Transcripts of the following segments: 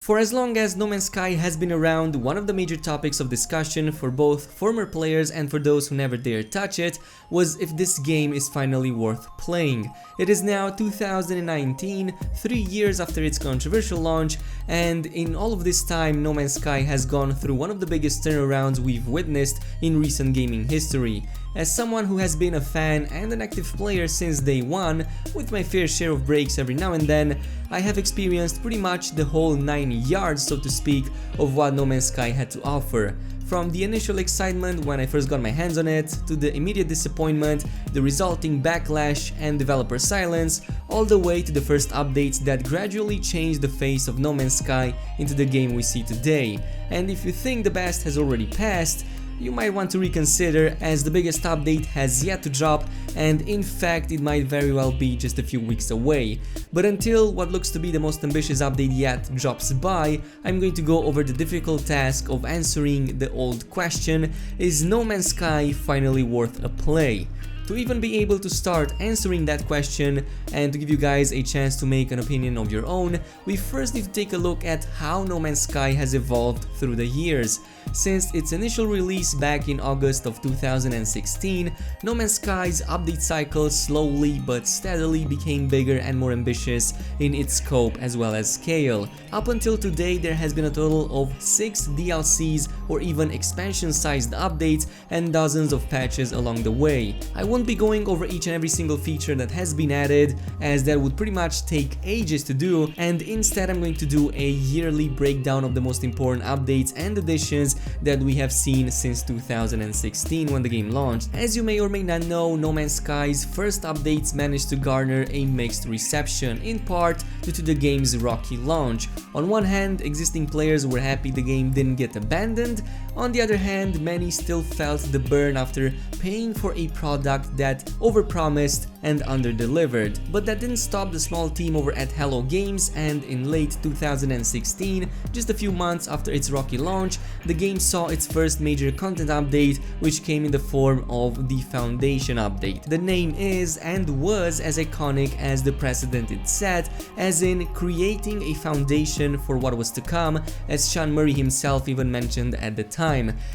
For as long as No Man's Sky has been around, one of the major topics of discussion for both former players and for those who never dared touch it was if this game is finally worth playing. It is now 2019, 3 years after its controversial launch, and in all of this time No Man's Sky has gone through one of the biggest turnarounds we've witnessed in recent gaming history. As someone who has been a fan and an active player since day one, with my fair share of breaks every now and then, I have experienced pretty much the whole 9 yards, so to speak, of what No Man's Sky had to offer. From the initial excitement when I first got my hands on it, to the immediate disappointment, the resulting backlash and developer silence, all the way to the first updates that gradually changed the face of No Man's Sky into the game we see today. And if you think the best has already passed, you might want to reconsider, as the biggest update has yet to drop, and in fact it might very well be just a few weeks away. But until what looks to be the most ambitious update yet drops by, I'm going to go over the difficult task of answering the old question: is No Man's Sky finally worth a play? To even be able to start answering that question and to give you guys a chance to make an opinion of your own, we first need to take a look at how No Man's Sky has evolved through the years. Since its initial release back in August of 2016, No Man's Sky's update cycle slowly but steadily became bigger and more ambitious in its scope as well as scale. Up until today, there has been a total of 6 DLCs or even expansion-sized updates and dozens of patches along the way. I won't be going over each and every single feature that has been added, as that would pretty much take ages to do, and instead I'm going to do a yearly breakdown of the most important updates and additions that we have seen since 2016 when the game launched. As you may or may not know, No Man's Sky's first updates managed to garner a mixed reception, in part due to the game's rocky launch. On one hand, existing players were happy the game didn't get abandoned. On the other hand, many still felt the burn after paying for a product that overpromised and underdelivered. But that didn't stop the small team over at Hello Games, and in late 2016, just a few months after its rocky launch, the game saw its first major content update, which came in the form of the Foundation update. The name is and was as iconic as the precedent it set, as in creating a foundation for what was to come, as Sean Murray himself even mentioned at the time.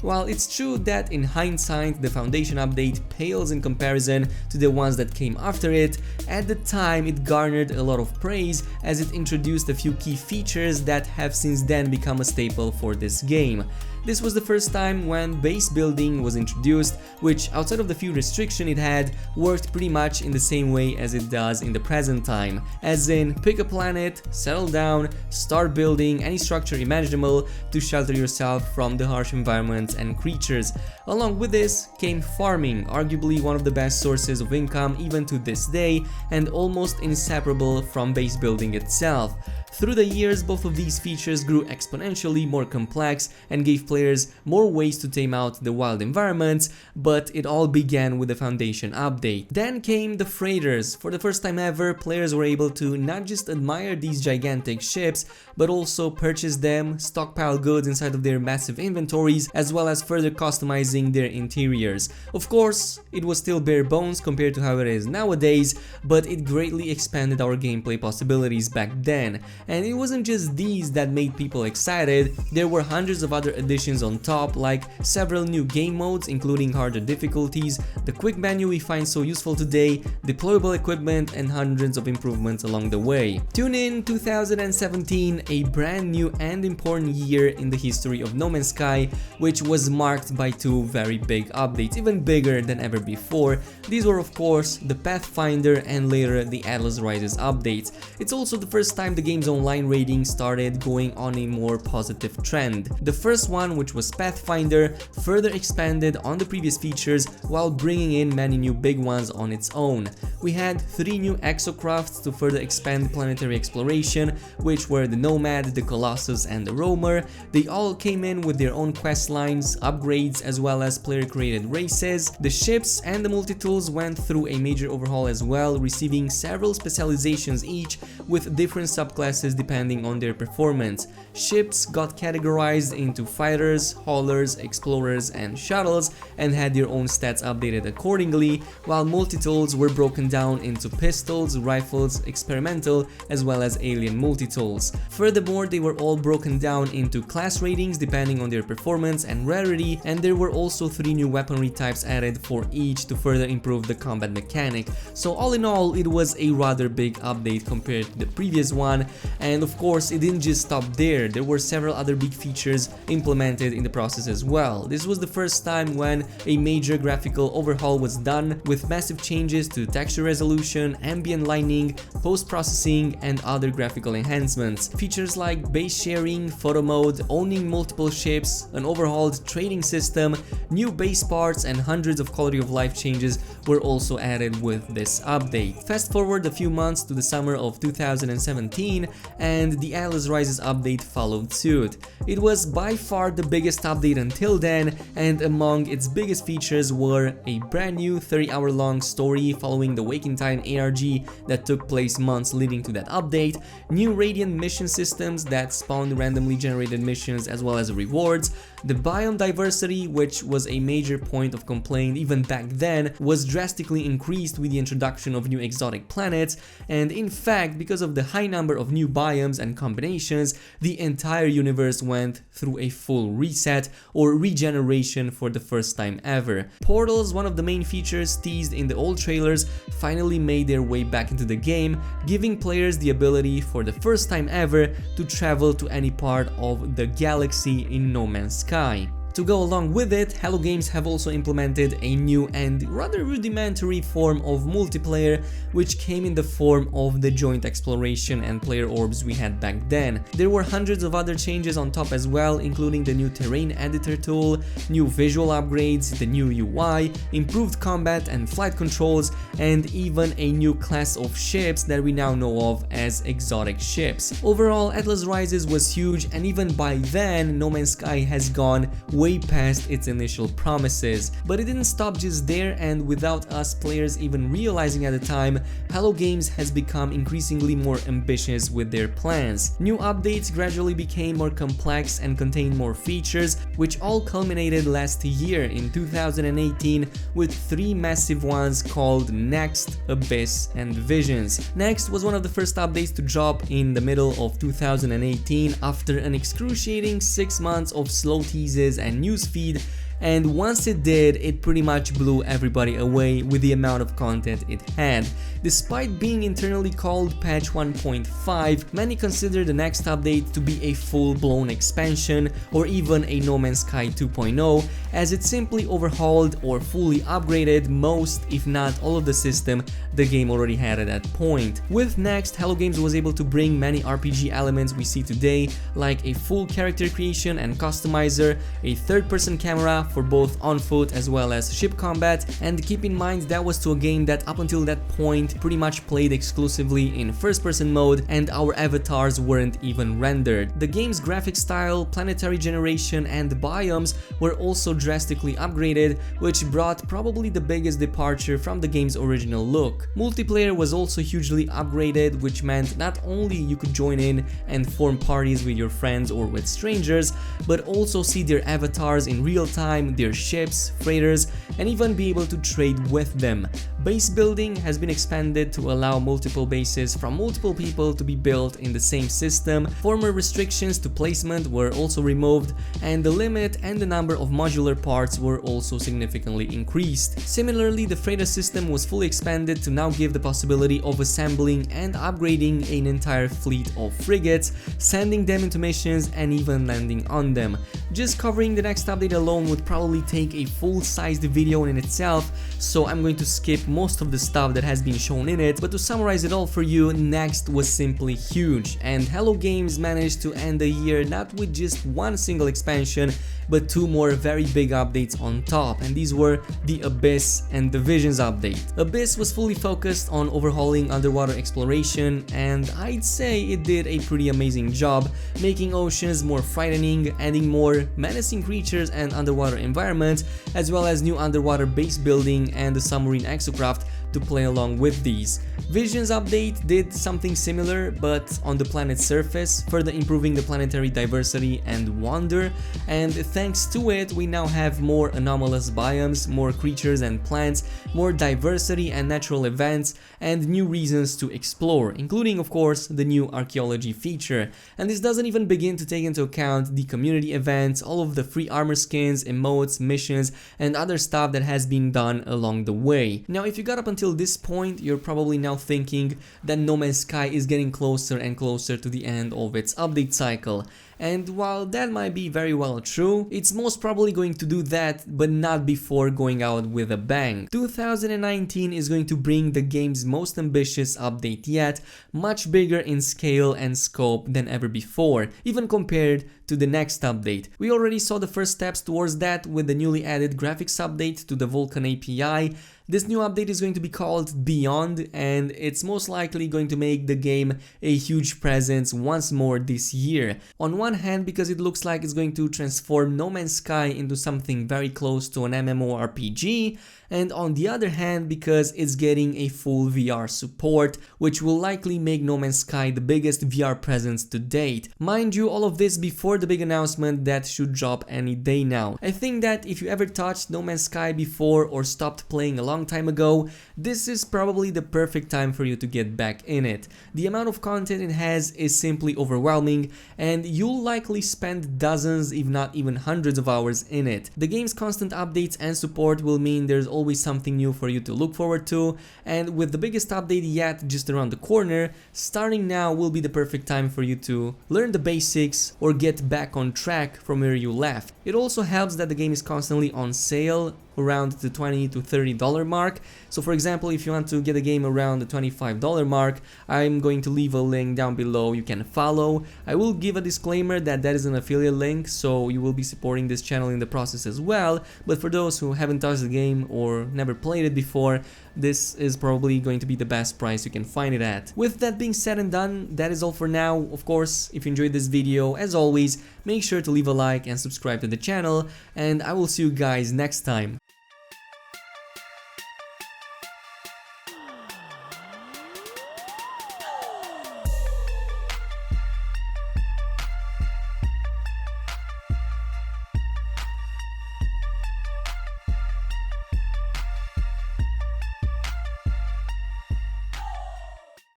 While it's true that in hindsight the Foundation update pales in comparison to the ones that came after it, at the time it garnered a lot of praise as it introduced a few key features that have since then become a staple for this game. This was the first time when base building was introduced, which, outside of the few restrictions it had, worked pretty much in the same way as it does in the present time. As in, pick a planet, settle down, start building any structure imaginable to shelter yourself from the harsh environments and creatures. Along with this came farming, arguably one of the best sources of income even to this day, and almost inseparable from base building itself. Through the years, both of these features grew exponentially more complex and gave players more ways to tame out the wild environments, but it all began with the Foundation update. Then came the freighters. For the first time ever, players were able to not just admire these gigantic ships, but also purchase them, stockpile goods inside of their massive inventories, as well as further customizing their interiors. Of course, it was still bare bones compared to how it is nowadays, but it greatly expanded our gameplay possibilities back then. And it wasn't just these that made people excited, there were hundreds of other additions on top, like several new game modes including harder difficulties, the quick menu we find so useful today, deployable equipment, and hundreds of improvements along the way. Tune in 2017, a brand new and important year in the history of No Man's Sky, which was marked by 2 very big updates, even bigger than ever before. These were of course the Pathfinder and later the Atlas Rises updates. It's also the first time the game's online rating started going on a more positive trend. The first one, which was Pathfinder, further expanded on the previous features while bringing in many new big ones on its own. We had 3 new exocrafts to further expand planetary exploration, which were the Nomad, the Colossus, and the Roamer. They all came in with their own quest lines, upgrades, as well as player-created races. The ships and the multi-tools went through a major overhaul as well, receiving several specializations each with different subclasses classes depending on their performance. Ships got categorized into fighters, haulers, explorers, and shuttles and had their own stats updated accordingly, while multi-tools were broken down into pistols, rifles, experimental, as well as alien multi-tools. Furthermore, they were all broken down into class ratings depending on their performance and rarity, and there were also 3 new weaponry types added for each to further improve the combat mechanic. So all in all, it was a rather big update compared to the previous one, and of course it didn't just stop there. There were several other big features implemented in the process as well. This was the first time when a major graphical overhaul was done, with massive changes to texture resolution, ambient lighting, post-processing, and other graphical enhancements. Features like base sharing, photo mode, owning multiple ships, an overhauled trading system, new base parts, and hundreds of quality of life changes were also added with this update. Fast forward a few months to the summer of 2017 and the Atlas Rises update followed suit. It was by far the biggest update until then, and among its biggest features were a brand new 30-hour long story following the Waking Titan ARG that took place months leading to that update, new Radiant mission systems that spawned randomly generated missions as well as rewards, the biome diversity, which was a major point of complaint even back then, was drastically increased with the introduction of new exotic planets, and in fact, because of the high number of new biomes and combinations, the entire universe went through a full reset or regeneration for the first time ever. Portals, one of the main features teased in the old trailers, finally made their way back into the game, giving players the ability for the first time ever to travel to any part of the galaxy in No Man's Sky. To go along with it, Hello Games have also implemented a new and rather rudimentary form of multiplayer, which came in the form of the joint exploration and player orbs we had back then. There were hundreds of other changes on top as well, including the new terrain editor tool, new visual upgrades, the new UI, improved combat and flight controls, and even a new class of ships that we now know of as exotic ships. Overall, Atlas Rises was huge, and even by then, No Man's Sky has gone way past its initial promises. But it didn't stop just there, and without us players even realizing at the time, Hello Games has become increasingly more ambitious with their plans. New updates gradually became more complex and contained more features, which all culminated last year in 2018 with 3 massive ones called Next, Abyss, and Visions. Next was one of the first updates to drop in the middle of 2018 after an excruciating 6 months of slow teases and newsfeed, and once it did, it pretty much blew everybody away with the amount of content it had. Despite being internally called patch 1.5, many consider the next update to be a full-blown expansion or even a No Man's Sky 2.0, as it simply overhauled or fully upgraded most, if not all of the system the game already had at that point. With Next, Hello Games was able to bring many RPG elements we see today, like a full character creation and customizer, a third-person camera for both on foot as well as ship combat, and keep in mind that was to a game that up until that point pretty much played exclusively in first-person mode and our avatars weren't even rendered. The game's graphic style, planetary generation, and biomes were also drastically upgraded, which brought probably the biggest departure from the game's original look. Multiplayer was also hugely upgraded, which meant not only you could join in and form parties with your friends or with strangers, but also see their avatars in real time, their ships, freighters, and even be able to trade with them. Base building has been expanded to allow multiple bases from multiple people to be built in the same system. Former restrictions to placement were also removed, and the limit and the number of modular parts were also significantly increased. Similarly, the freighter system was fully expanded to now give the possibility of assembling and upgrading an entire fleet of frigates, sending them into missions, and even landing on them. Just covering the next update alone would probably take a full-sized video in itself, so I'm going to skip most of the stuff that has been shown in it, but to summarize it all for you, Next was simply huge, and Hello Games managed to end the year not with just one single expansion, but 2 more very big updates on top, and these were the Abyss and the Visions update. Abyss was fully focused on overhauling underwater exploration, and I'd say it did a pretty amazing job, making oceans more frightening, adding more menacing creatures and underwater environments, as well as new underwater base building and the submarine exocraft to play along with these. Vision's update did something similar, but on the planet's surface, further improving the planetary diversity and wonder, and thanks to it we now have more anomalous biomes, more creatures and plants, more diversity and natural events, and new reasons to explore, including of course the new archaeology feature. And this doesn't even begin to take into account the community events, all of the free armor skins, emotes, missions, and other stuff that has been done along the way. Now if you got up until this point, you're probably now thinking that No Man's Sky is getting closer and closer to the end of its update cycle. And while that might be very well true, it's most probably going to do that, but not before going out with a bang. 2019 is going to bring the game's most ambitious update yet, much bigger in scale and scope than ever before, even compared to the next update. We already saw the first steps towards that with the newly added graphics update to the Vulkan API. This new update is going to be called Beyond, and it's most likely going to make the game a huge presence once more this year. On one hand, because it looks like it's going to transform No Man's Sky into something very close to an MMORPG, and on the other hand because it's getting a full VR support, which will likely make No Man's Sky the biggest VR presence to date. Mind you, all of this before the big announcement that should drop any day now. I think that if you ever touched No Man's Sky before or stopped playing a long time ago, this is probably the perfect time for you to get back in it. The amount of content it has is simply overwhelming, and you'll likely spend dozens if not even hundreds of hours in it. The game's constant updates and support will mean there's always something new for you to look forward to, and with the biggest update yet just around the corner, starting now will be the perfect time for you to learn the basics or get back on track from where you left. It also helps that the game is constantly on sale around the $20 to $30 mark. So for example, if you want to get a game around the $25 mark, I'm going to leave a link down below you can follow. I will give a disclaimer that that is an affiliate link, so you will be supporting this channel in the process as well, but for those who haven't touched the game or never played it before, this is probably going to be the best price you can find it at. With that being said and done, that is all for now. Of course, if you enjoyed this video, as always, make sure to leave a like and subscribe to the channel, and I will see you guys next time.